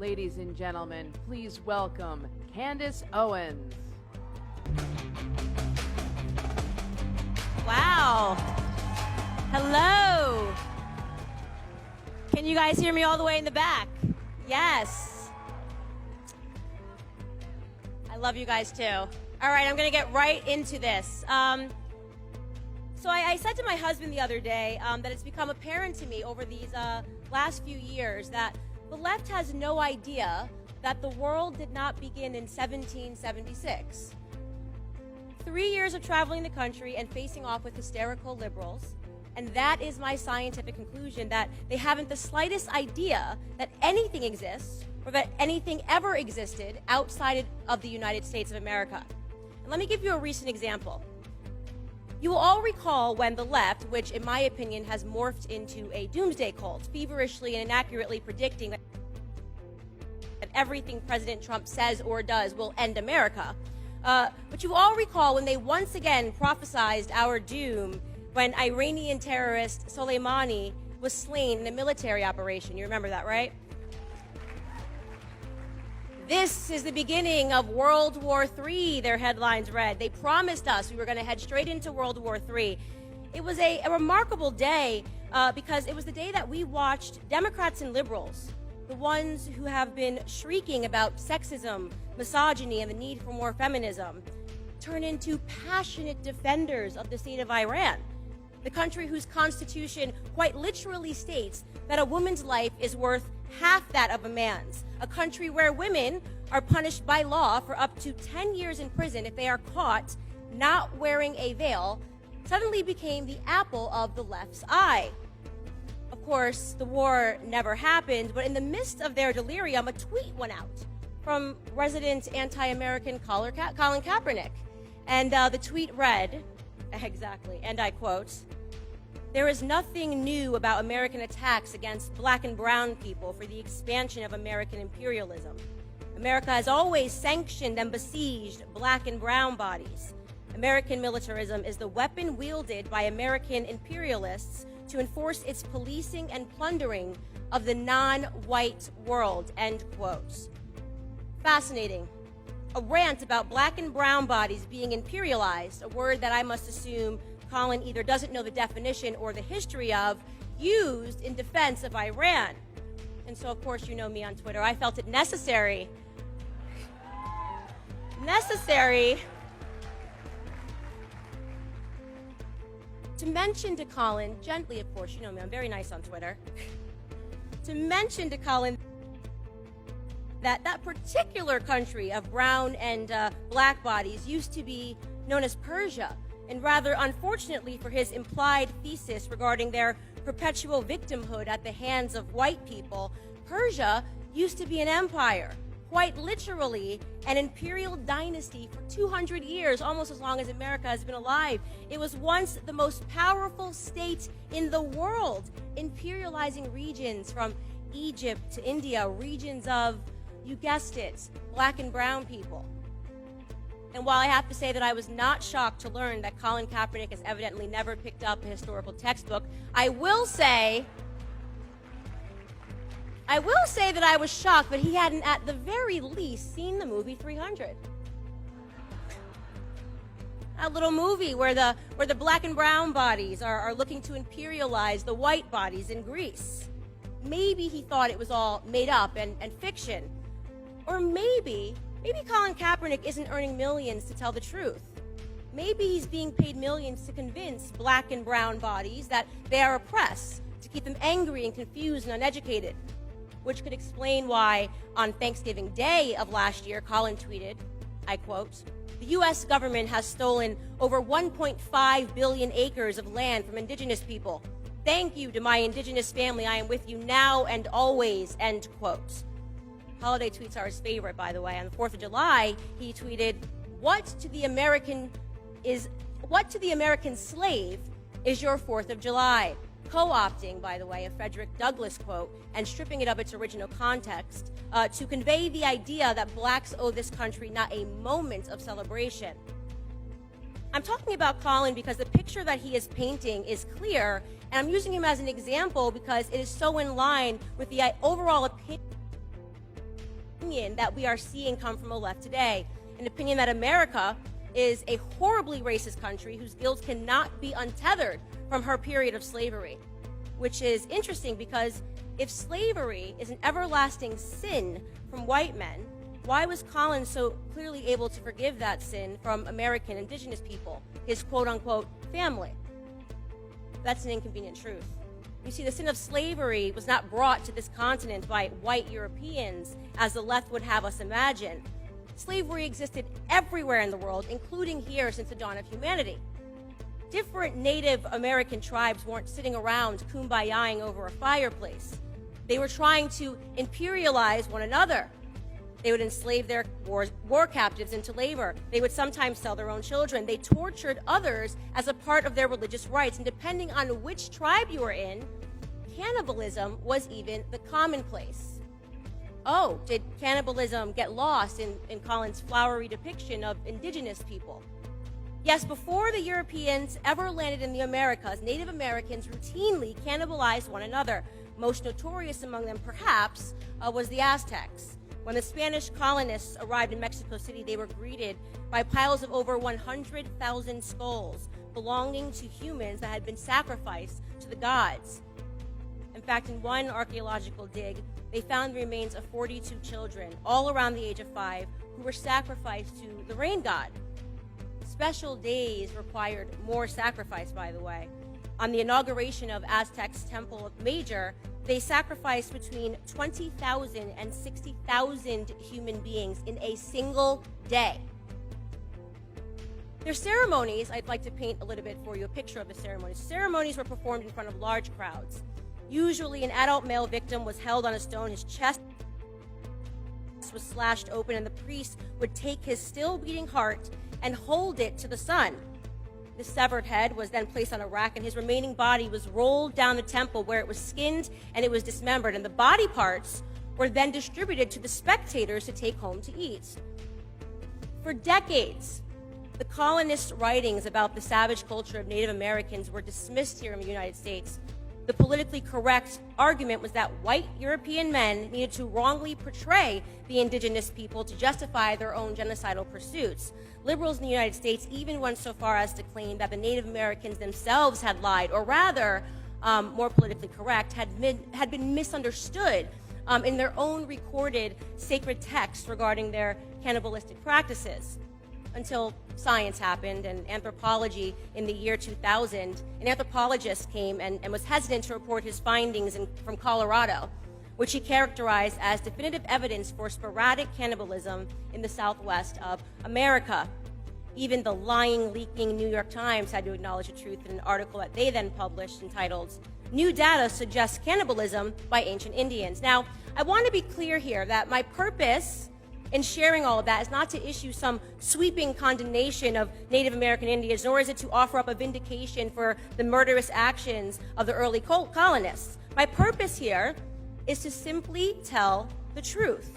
Ladies and gentlemen, please welcome Candace Owens. Wow. Hello. Can you guys hear me all the way in the back? Yes. I love you guys too. All right, I'm going to get right into this. So I said to my husband the other day that it's become apparent to me over these last few years that the left has no idea that the world did not begin in 1776. 3 years of traveling the country and facing off with hysterical liberals, and that is my scientific conclusion, that they haven't the slightest idea that anything exists or that anything ever existed outside of the United States of America. And let me give you a recent example. You will all recall when the left, which in my opinion has morphed into a doomsday cult, feverishly and inaccurately predicting that everything President Trump says or does will end America. But you all recall when they once again prophesized our doom when Iranian terrorist Soleimani was slain in a military operation. You remember that, right? This is the beginning of World War III, their headlines read. They promised us we were going to head straight into World War III. It was a remarkable day because it was the day that we watched Democrats and liberals, the ones who have been shrieking about sexism, misogyny, and the need for more feminism, turn into passionate defenders of the state of Iran, the country whose constitution quite literally states that a woman's life is worth half that of a man's, a country where women are punished by law for up to 10 years in prison if they are caught not wearing a veil, suddenly became the apple of the left's eye. Of course, the war never happened, but in the midst of their delirium, a tweet went out from resident anti-American Colin Kaepernick. And the tweet read, exactly, and I quote, "There is nothing new about American attacks against black and brown people for the expansion of American imperialism. America has always sanctioned and besieged black and brown bodies. American militarism is the weapon wielded by American imperialists to enforce its policing and plundering of the non-white world," end quote. Fascinating. A rant about black and brown bodies being imperialized, a word that I must assume Colin either doesn't know the definition or the history of, used in defense of Iran. And so, of course, you know me on Twitter. I felt it necessary to mention to Colin, gently, of course, you know me, I'm very nice on Twitter, to mention to Colin that that particular country of brown and black bodies used to be known as Persia. And rather unfortunately for his implied thesis regarding their perpetual victimhood at the hands of white people, Persia used to be an empire, quite literally an imperial dynasty for 200 years, almost as long as America has been alive. It was once the most powerful state in the world, imperializing regions from Egypt to India, regions of, you guessed it, black and brown people. And while I have to say that I was not shocked to learn that Colin Kaepernick has evidently never picked up a historical textbook, I will say that I was shocked that he hadn't at the very least seen the movie 300. A little movie where the black and brown bodies are looking to imperialize the white bodies in Greece. Maybe he thought it was all made up and fiction. Or maybe Colin Kaepernick isn't earning millions to tell the truth. Maybe he's being paid millions to convince black and brown bodies that they are oppressed, to keep them angry and confused and uneducated. Which could explain why, on Thanksgiving Day of last year, Colin tweeted, I quote, "The U.S. government has stolen over 1.5 billion acres of land from indigenous people. Thank you to my indigenous family. I am with you now and always," end quote. Holiday tweets are his favorite, by the way. On the 4th of July, he tweeted, what to the American slave is your 4th of July? Co-opting, by the way, a Frederick Douglass quote and stripping it of its original context to convey the idea that blacks owe this country not a moment of celebration. I'm talking about Colin because the picture that he is painting is clear, and I'm using him as an example because it is so in line with the overall opinion opinion that we are seeing come from the left today, an opinion that America is a horribly racist country whose guilt cannot be untethered from her period of slavery, which is interesting because if slavery is an everlasting sin from white men, why was Collins so clearly able to forgive that sin from American indigenous people, his quote-unquote family? That's an inconvenient truth. You see, the sin of slavery was not brought to this continent by white Europeans, as the left would have us imagine. Slavery existed everywhere in the world, including here since the dawn of humanity. Different Native American tribes weren't sitting around kumbayaing over a fireplace. They were trying to imperialize one another. They would enslave their war captives into labor. They would sometimes sell their own children. They tortured others as a part of their religious rites. And depending on which tribe you were in, cannibalism was even the commonplace. Oh, did cannibalism get lost in Collins' flowery depiction of indigenous people? Yes, before the Europeans ever landed in the Americas, Native Americans routinely cannibalized one another. Most notorious among them, perhaps, was the Aztecs. When the Spanish colonists arrived in Mexico City, they were greeted by piles of over 100,000 skulls belonging to humans that had been sacrificed to the gods. In fact, in one archaeological dig, they found the remains of 42 children, all around the age of 5, who were sacrificed to the rain god. Special days required more sacrifice, by the way. On the inauguration of Aztec's Temple Major, they sacrificed between 20,000 and 60,000 human beings in a single day. Their ceremonies, I'd like to paint a little bit for you, a picture of the ceremonies. Ceremonies were performed in front of large crowds. Usually an adult male victim was held on a stone, his chest was slashed open, and the priest would take his still beating heart and hold it to the sun. The severed head was then placed on a rack, and his remaining body was rolled down the temple where it was skinned and it was dismembered, and the body parts were then distributed to the spectators to take home to eat. For decades, the colonists' writings about the savage culture of Native Americans were dismissed here in the United States. The politically correct argument was that white European men needed to wrongly portray the indigenous people to justify their own genocidal pursuits. Liberals in the United States even went so far as to claim that the Native Americans themselves had lied, or rather, more politically correct, had been misunderstood in their own recorded sacred texts regarding their cannibalistic practices. Until science happened and anthropology in the year 2000, an anthropologist came and was hesitant to report his findings from Colorado, which he characterized as definitive evidence for sporadic cannibalism in the Southwest of America. Even the lying, leaking New York Times had to acknowledge the truth in an article that they then published entitled, "New Data Suggests Cannibalism by Ancient Indians." Now, I want to be clear here that my purpose in sharing all of that is not to issue some sweeping condemnation of Native American Indians, nor is it to offer up a vindication for the murderous actions of the early colonists. My purpose here is to simply tell the truth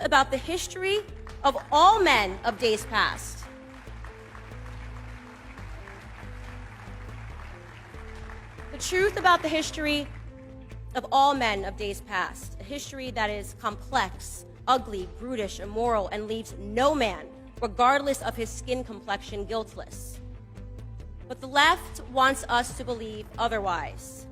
about the history of all men of days past. The truth about the history of all men of days past, a history that is complex, ugly, brutish, immoral, and leaves no man, regardless of his skin complexion, guiltless. But the left wants us to believe otherwise.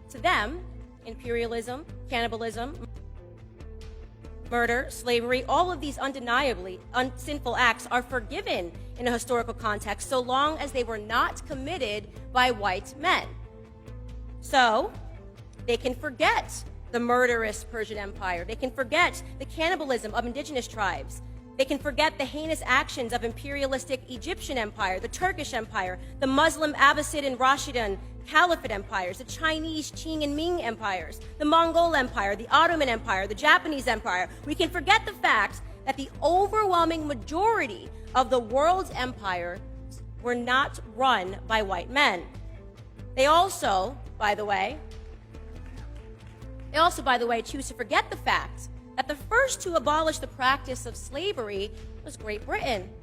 To them, imperialism, cannibalism, murder, slavery, all of these undeniably sinful acts are forgiven in a historical context so long as they were not committed by white men. So, they can forget the murderous Persian Empire. They can forget the cannibalism of indigenous tribes. They can forget the heinous actions of imperialistic Egyptian Empire, the Turkish Empire, the Muslim Abbasid and Rashidun Caliphate empires, the Chinese Qing and Ming empires, the Mongol Empire, the Ottoman Empire, the Japanese Empire. We can forget the fact that the overwhelming majority of the world's empires were not run by white men. They also, by the way, choose to forget the fact that the first to abolish the practice of slavery was Great Britain.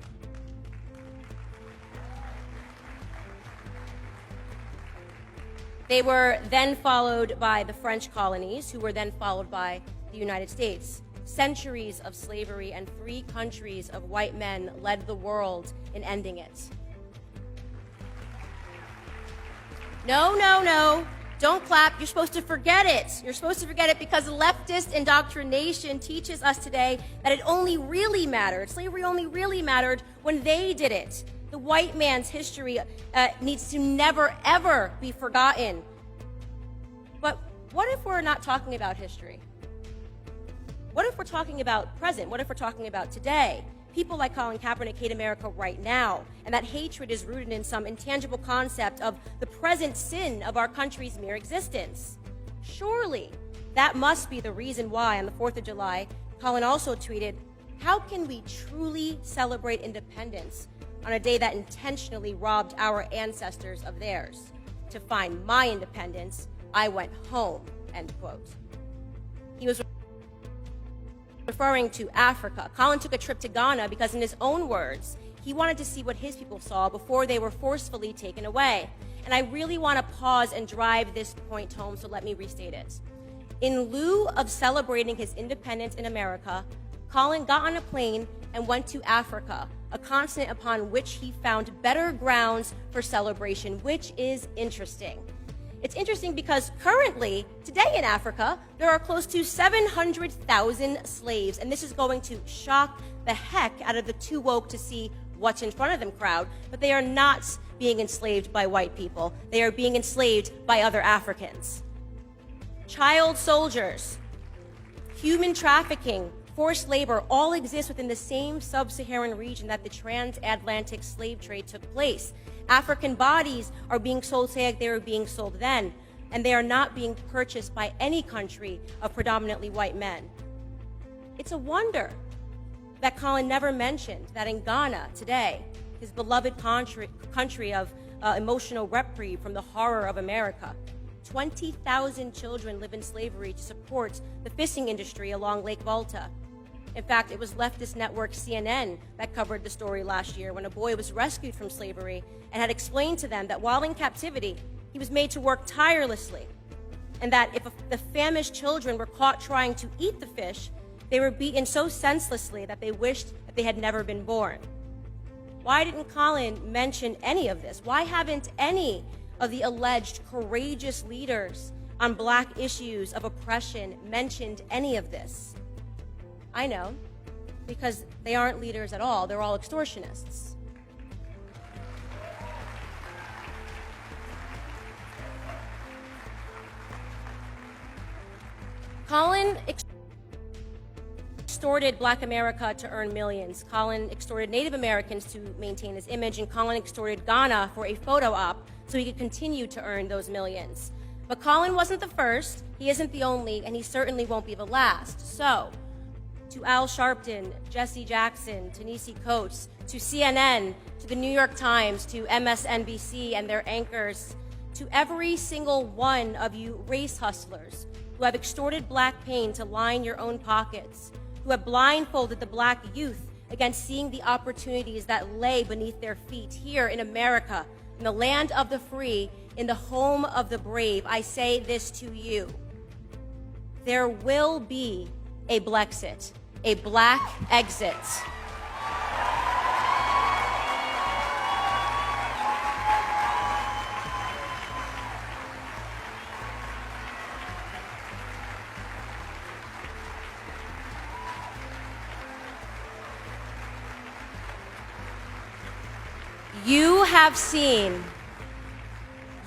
They were then followed by the French colonies, who were then followed by the United States. centuries of slavery and 3 countries of white men led the world in ending it. No. Don't clap. You're supposed to forget it. You're supposed to forget it because leftist indoctrination teaches us today that it only really mattered. Slavery only really mattered when they did it. The white man's history needs to never, ever be forgotten. But what if we're not talking about history? What if we're talking about present? What if we're talking about today? People like Colin Kaepernick hate America right now, and that hatred is rooted in some intangible concept of the present sin of our country's mere existence. Surely, that must be the reason why on the 4th of July, Colin also tweeted, "How can we truly celebrate independence on a day that intentionally robbed our ancestors of theirs? To find my independence, I went home," end quote. He was referring to Africa. Colin took a trip to Ghana because, in his own words, he wanted to see what his people saw before they were forcefully taken away. And I really want to pause and drive this point home, so let me restate it. In lieu of celebrating his independence in America, Colin got on a plane and went to Africa, a continent upon which he found better grounds for celebration, which is interesting. It's interesting because currently, today in Africa, there are close to 700,000 slaves, and this is going to shock the heck out of the too woke to see what's in front of them crowd, but they are not being enslaved by white people. They are being enslaved by other Africans. Child soldiers, human trafficking, forced labor all exist within the same sub-Saharan region that the transatlantic slave trade took place. African bodies are being sold today like they were being sold then, and they are not being purchased by any country of predominantly white men. It's a wonder that Colin never mentioned that in Ghana today, his beloved country of emotional reprieve from the horror of America, 20,000 children live in slavery to support the fishing industry along Lake Volta. In fact, it was leftist network CNN that covered the story last year when a boy was rescued from slavery and had explained to them that while in captivity, he was made to work tirelessly, and that if the famished children were caught trying to eat the fish, they were beaten so senselessly that they wished that they had never been born. Why didn't Colin mention any of this? Why haven't any of the alleged courageous leaders on Black issues of oppression mentioned any of this? I know, because they aren't leaders at all. They're all extortionists. Colin extorted Black America to earn millions. Colin extorted Native Americans to maintain his image, and Colin extorted Ghana for a photo op so he could continue to earn those millions. But Colin wasn't the first, he isn't the only, and he certainly won't be the last. So, to Al Sharpton, Jesse Jackson, to Nisi Coates, to CNN, to the New York Times, to MSNBC and their anchors, to every single one of you race hustlers who have extorted Black pain to line your own pockets, who have blindfolded the Black youth against seeing the opportunities that lay beneath their feet here in America, in the land of the free, in the home of the brave, I say this to you. There will be a Blexit, a Black exit.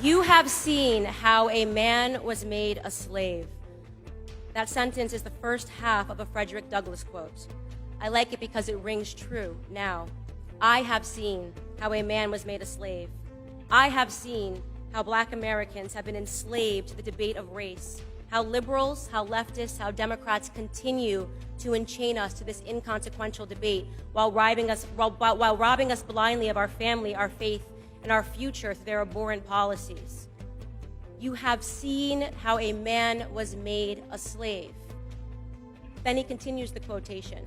You have seen how a man was made a slave. That sentence is the first half of a Frederick Douglass quote. I like it because it rings true now. I have seen how a man was made a slave. I have seen how Black Americans have been enslaved to the debate of race, how liberals, how leftists, how Democrats continue to enchain us to this inconsequential debate while robbing us blindly of our family, our faith, and our future through their abhorrent policies. You have seen how a man was made a slave. Then he continues the quotation.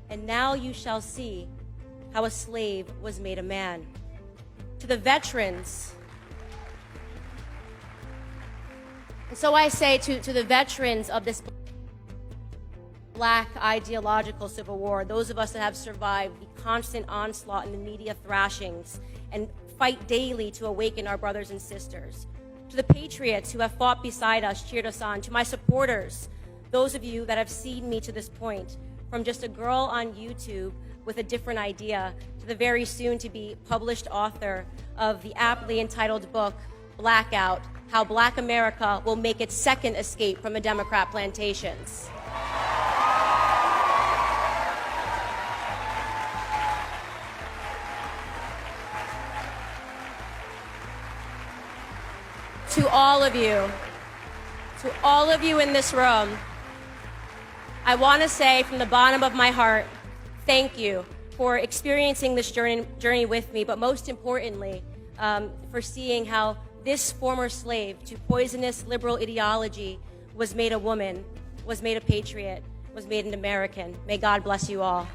And now you shall see how a slave was made a man. To the veterans, and so I say to the veterans of this Black ideological civil war, those of us that have survived the constant onslaught and the media thrashings and fight daily to awaken our brothers and sisters. To the patriots who have fought beside us, cheered us on, to my supporters, those of you that have seen me to this point, from just a girl on YouTube with a different idea to the very soon to be published author of the aptly entitled book, Blackout, How Black America Will Make Its Second Escape from the Democrat Plantations. To all of you in this room, I want to say from the bottom of my heart, thank you for experiencing this journey with me, but most importantly, for seeing how this former slave to poisonous liberal ideology was made a woman, was made a patriot, was made an American. May God bless you all.